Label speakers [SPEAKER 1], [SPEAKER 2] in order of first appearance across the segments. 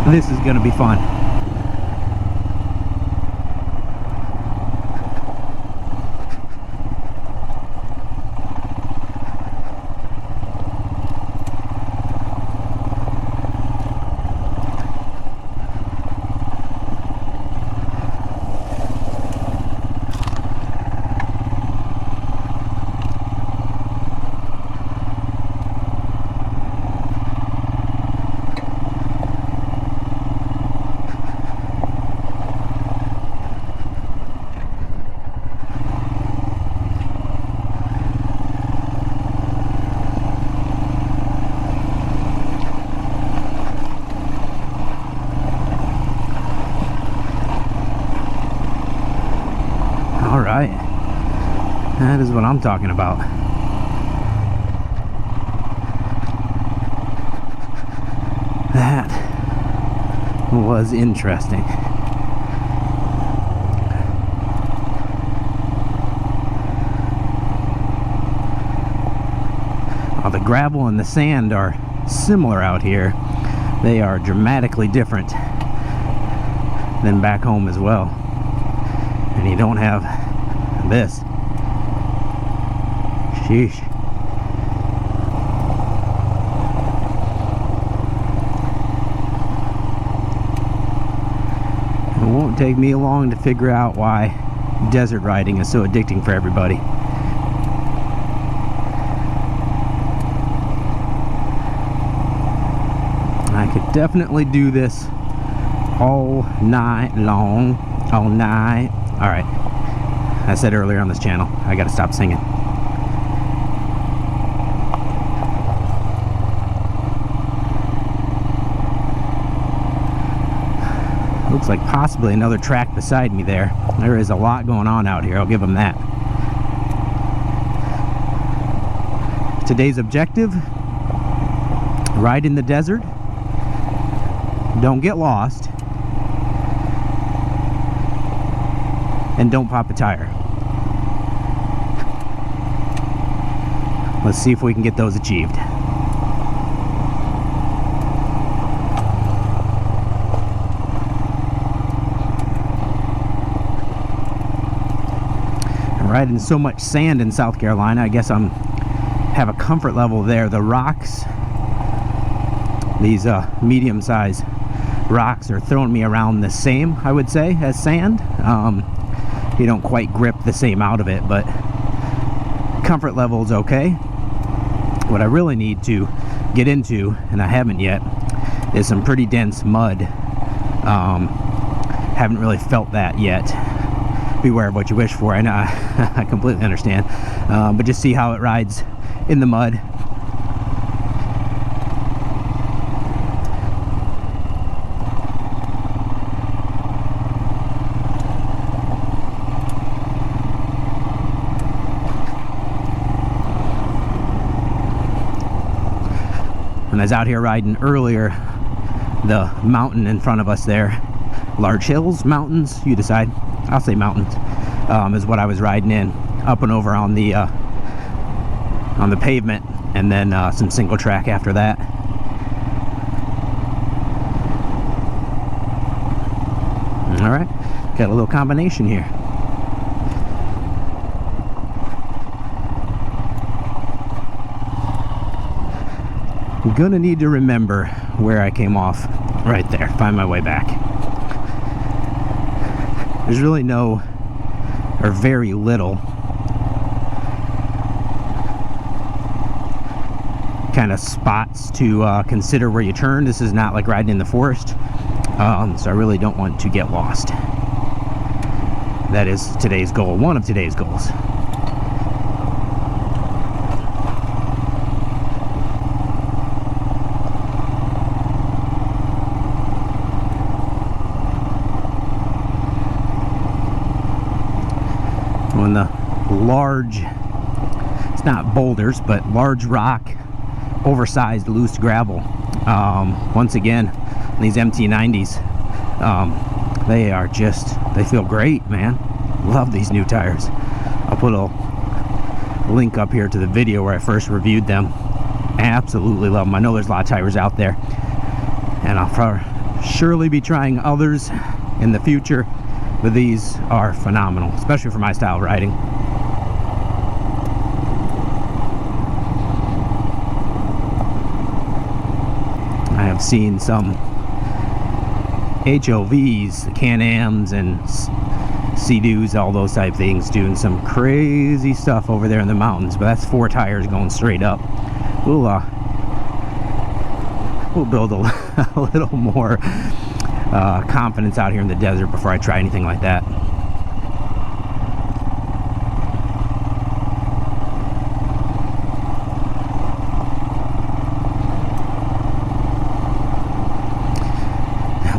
[SPEAKER 1] This is going to be fun. Alright, that is what I'm talking about. That was interesting. While the gravel and the sand are similar out here, they are dramatically different than back home as well. And you don't have this. Sheesh. It won't take me long to figure out why desert riding is so addicting for everybody. I could definitely do this all night long. All night. Alright. I said earlier on this channel, I gotta stop singing. Looks like possibly another track beside me there. There is a lot going on out here, I'll give them that. Today's objective: ride in the desert, don't get lost, and don't pop a tire. Let's see if we can get those achieved. I'm riding so much sand in South Carolina, I guess I'm have a comfort level there. The rocks, these medium-sized rocks, are throwing me around the same, I would say, as sand. You don't quite grip the same out of it, but comfort level is okay. What I really need to get into, and I haven't yet, is some pretty dense mud. Haven't really felt that yet. Beware of what you wish for. I know, I completely understand, but just see how it rides in the mud. When I was out here riding earlier, the mountain in front of us there, large hills, mountains, you decide, I'll say mountains, is what I was riding in, up and over on the pavement, and then some single track after that. Alright, got a little combination here. I'm gonna need to remember where I came off right there, find my way back. There's really no, or very little, kind of spots to consider where you turn. This is not like riding in the forest, so I really don't want to get lost. That is today's goal, one of today's goals. When the large, it's not boulders, but large rock, oversized loose gravel, once again, these MT90s, they are just, they feel great, man. Love these new tires. I'll put a link up here to the video where I first reviewed them. Absolutely love them. I know there's a lot of tires out there, and I'll surely be trying others in the future, but these are phenomenal, especially for my style of riding. I have seen some HOVs, Can-Ams and Sea-Doos, all those type things, doing some crazy stuff over there in the mountains, but that's 4 tires going straight up. We'll build a little more confidence out here in the desert before I try anything like that.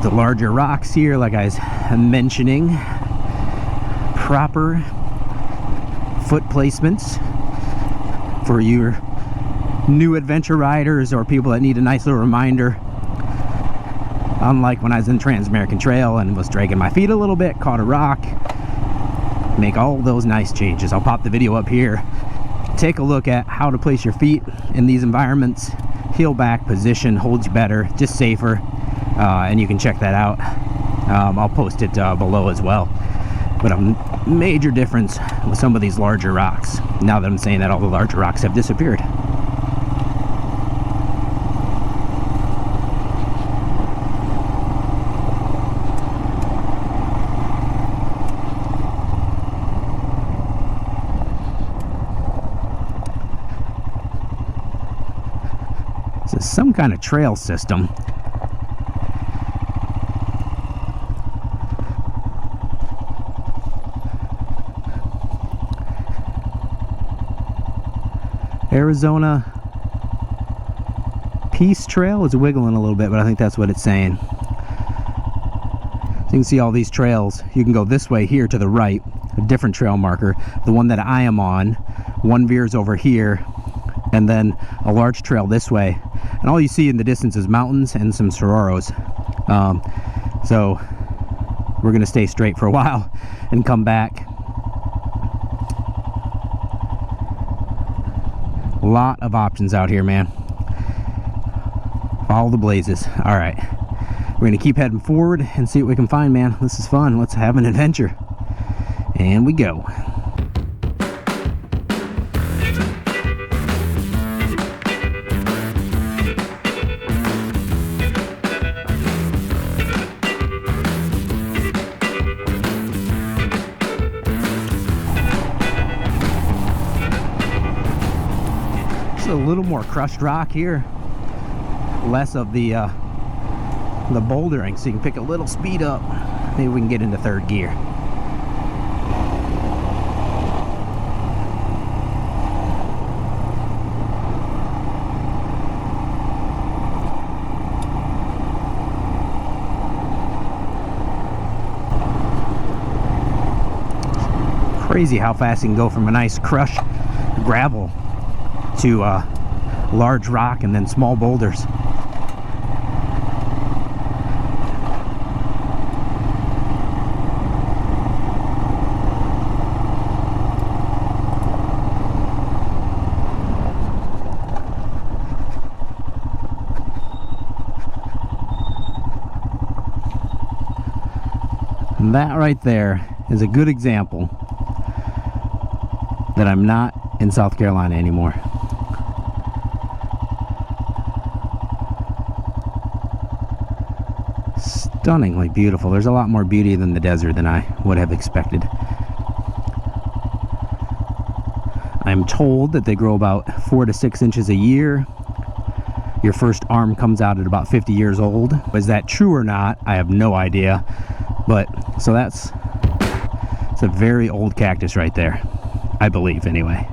[SPEAKER 1] The larger rocks here, like I was mentioning, proper foot placements for your new adventure riders or people that need a nice little reminder. Unlike when I was in Trans-American Trail and was dragging my feet a little bit, caught a rock, make all those nice changes. I'll pop the video up here. Take a look at how to place your feet in these environments. Heel back position holds you better, just safer, and you can check that out. I'll post it below as well. But a major difference with some of these larger rocks, now that I'm saying that all the larger rocks have disappeared. This is some kind of trail system. Arizona Peace Trail is wiggling a little bit, but I think that's what it's saying. So you can see all these trails. You can go this way here to the right, a different trail marker. The one that I am on, one veers over here, and then a large trail this way. And all you see in the distance is mountains and some sororos. So we're gonna stay straight for a while and come back. A lot of options out here, man. Follow the blazes. All right, we're gonna keep heading forward and see what we can find, man. This is fun. Let's have an adventure. And we go. A little more crushed rock here, less of the bouldering, so you can pick a little speed up. Maybe we can get into third gear. Crazy how fast you can go from a nice crushed gravel to large rock and then small boulders. And that right there is a good example that I'm not in South Carolina anymore. Stunningly beautiful. There's a lot more beauty than the desert than I would have expected. I'm told that they grow about 4 to 6 inches a year. Your first arm comes out at about 50 years old. Is that true or not? I have no idea. But so it's a very old cactus right there, I believe anyway.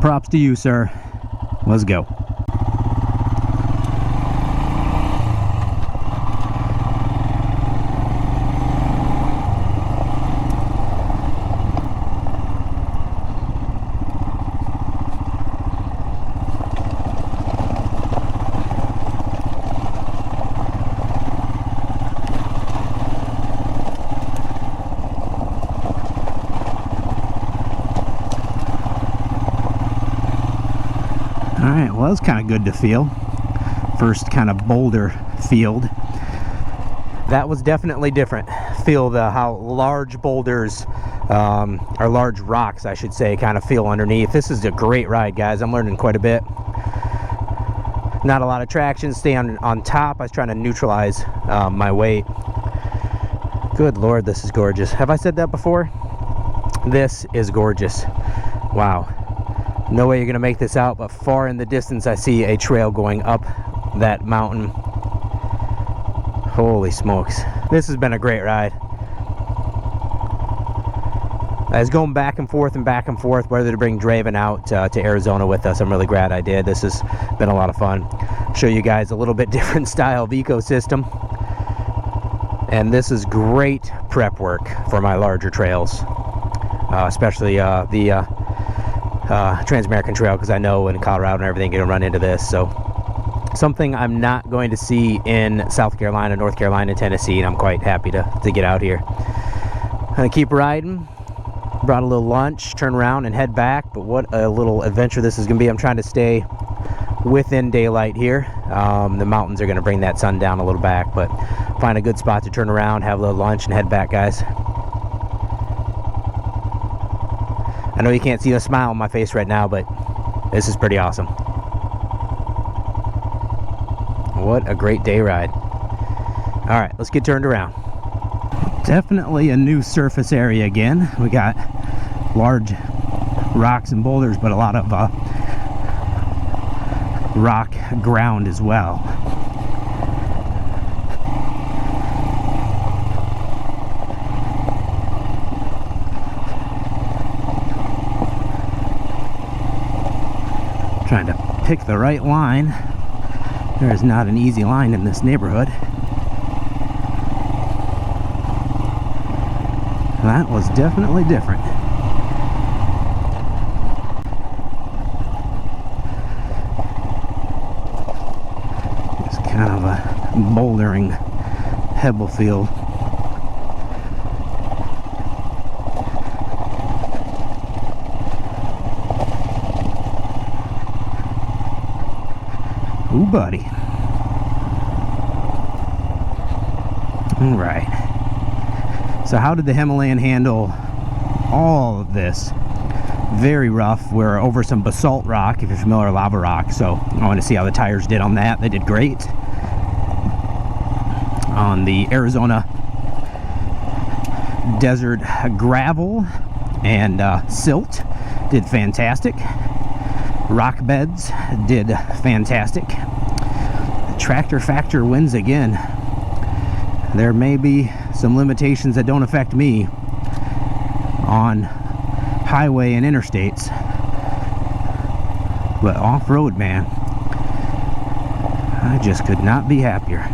[SPEAKER 1] Props to you, sir. Let's go. Alright, well, that's kind of good to feel. first kind of boulder field. That was definitely different. Feel how large boulders, or large rocks I should say, kind of feel underneath. This is a great ride, guys. I'm learning quite a bit. Not a lot of traction, stay on top. I was trying to neutralize my weight. Good Lord, this is gorgeous. Have I said that before? This is gorgeous. Wow. No way you're gonna make this out, but far in the distance I see a trail going up that mountain. Holy smokes. This has been a great ride. I was going back and forth whether to bring Draven out to Arizona with us. I'm really glad I did. This has been a lot of fun. Show you guys a little bit different style of ecosystem. And this is great prep work for my larger trails. Especially the Trans-American Trail, because I know in Colorado and everything you're going to run into this. So something I'm not going to see in South Carolina, North Carolina, Tennessee, and I'm quite happy to get out here. I'm going to keep riding. Brought a little lunch, turn around and head back, but what a little adventure this is going to be. I'm trying to stay within daylight here. The mountains are going to bring that sun down a little back, but find a good spot to turn around, have a little lunch, and head back, guys. I know you can't see the smile on my face right now, but this is pretty awesome. What a great day ride. All right, let's get turned around. Definitely a new surface area again. We got large rocks and boulders, but a lot of rock ground as well. Trying to pick the right line. There is not an easy line in this neighborhood. That was definitely different. It's kind of a bouldering pebble field. Ooh, buddy. All right. So how did the Himalayan handle all of this? Very rough. We're over some basalt rock, if you're familiar with lava rock, so I want to see how the tires did on that. They did great. On the Arizona desert gravel and silt, did fantastic. Rock beds did fantastic. The tractor factor wins again. There may be some limitations that don't affect me on highway and interstates, but off-road, man, I just could not be happier.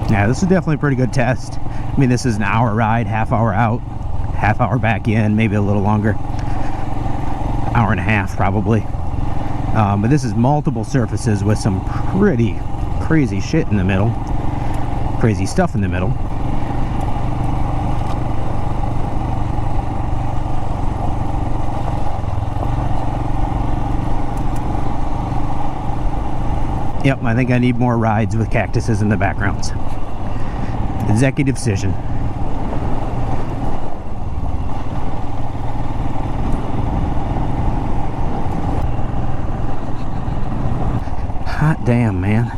[SPEAKER 1] Yeah, this is definitely a pretty good test. I mean, this is an hour ride, half hour out, half hour back in, maybe a little longer. Hour and a half probably. But this is multiple surfaces with some pretty crazy shit in the middle. Crazy stuff in the middle. Yep, I think I need more rides with cactuses in the backgrounds. Executive decision. Hot damn, man.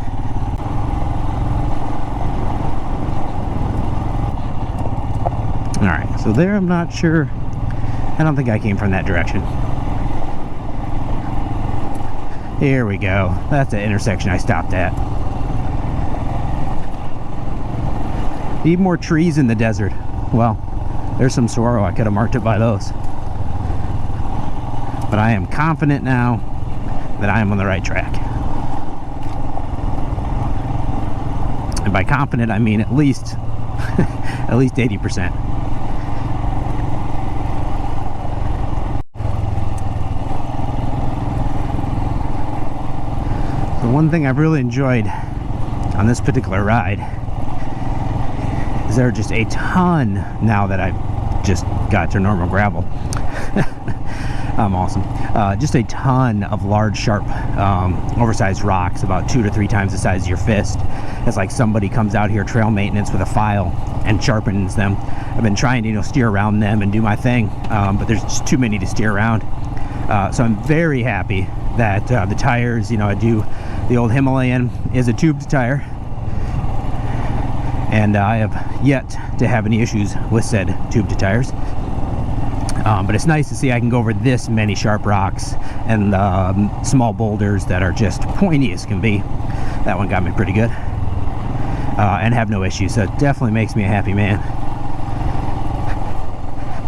[SPEAKER 1] Alright, so there I'm not sure. I don't think I came from that direction. Here we go. That's the intersection I stopped at. Need more trees in the desert. Well, there's some saguaro. I could have marked it by those. But I am confident now that I am on the right track. And by confident, I mean at least at least 80%. The one thing I've really enjoyed on this particular ride is there are just a ton, now that I've just got to normal gravel. Awesome. Just a ton of large, sharp, oversized rocks, about 2 to 3 times the size of your fist. It's like somebody comes out here trail maintenance with a file and sharpens them. I've been trying to, steer around them and do my thing, but there's just too many to steer around. So I'm very happy that the tires, I do the old Himalayan is a tubed tire, and I have yet to have any issues with said tubed tires. But it's nice to see I can go over this many sharp rocks and small boulders that are just pointy as can be. That one got me pretty good, and have no issues. So it definitely makes me a happy man.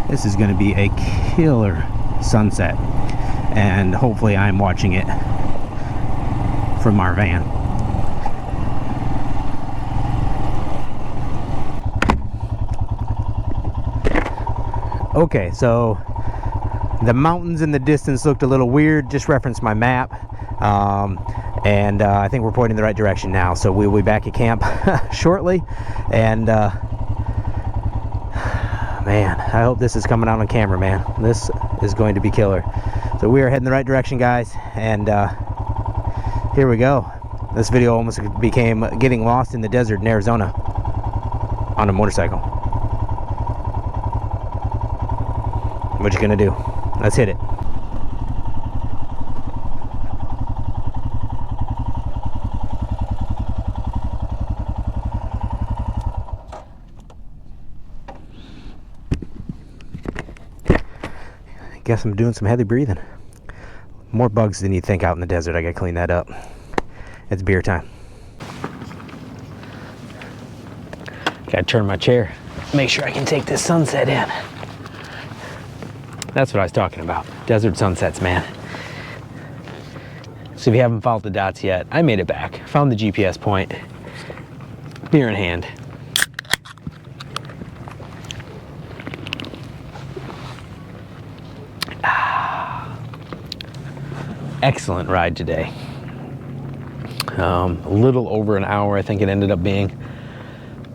[SPEAKER 1] This is going to be a killer sunset, and hopefully I'm watching it from our van. Okay, so the mountains in the distance looked a little weird. Just referenced my map, and I think we're pointing in the right direction now. So we'll be back at camp shortly, and man, I hope this is coming out on camera, man. This is going to be killer. So we are heading the right direction, guys, and here we go. This video almost became getting lost in the desert in Arizona on a motorcycle. What you gonna do? Let's hit it. Guess I'm doing some heavy breathing. More bugs than you think out in the desert. I gotta clean that up. It's beer time. Gotta turn my chair. Make sure I can take this sunset in. That's what I was talking about. Desert sunsets, man. So if you haven't followed the dots yet, I made it back. Found the GPS point. Beer in hand. Excellent ride today. A little over an hour, I think it ended up being.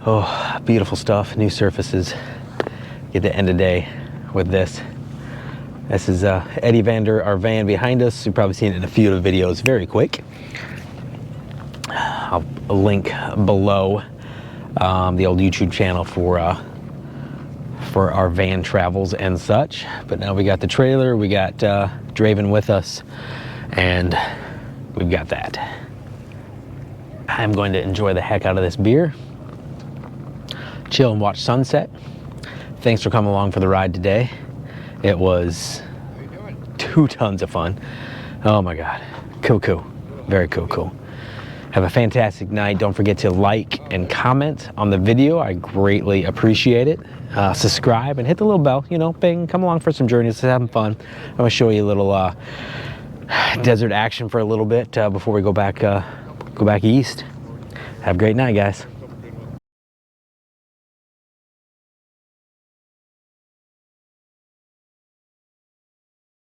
[SPEAKER 1] Oh, beautiful stuff. New surfaces. Get the end of the day with this. This is Eddie Vander, our van behind us. You've probably seen it in a few of the videos. Very quick. I'll link below the old YouTube channel for our van travels and such. But now we got the trailer, we got Draven with us, and we've got that. I'm going to enjoy the heck out of this beer, chill and watch sunset. Thanks for coming along for the ride today. It was 2 tons of fun. Oh my God, cool. Very cool. Have a fantastic night. Don't forget to like and comment on the video. I greatly appreciate it. Subscribe and hit the little bell, bing, come along for some journeys, having fun. I'm gonna show you a little desert action for a little bit before we go back east. Have a great night, guys.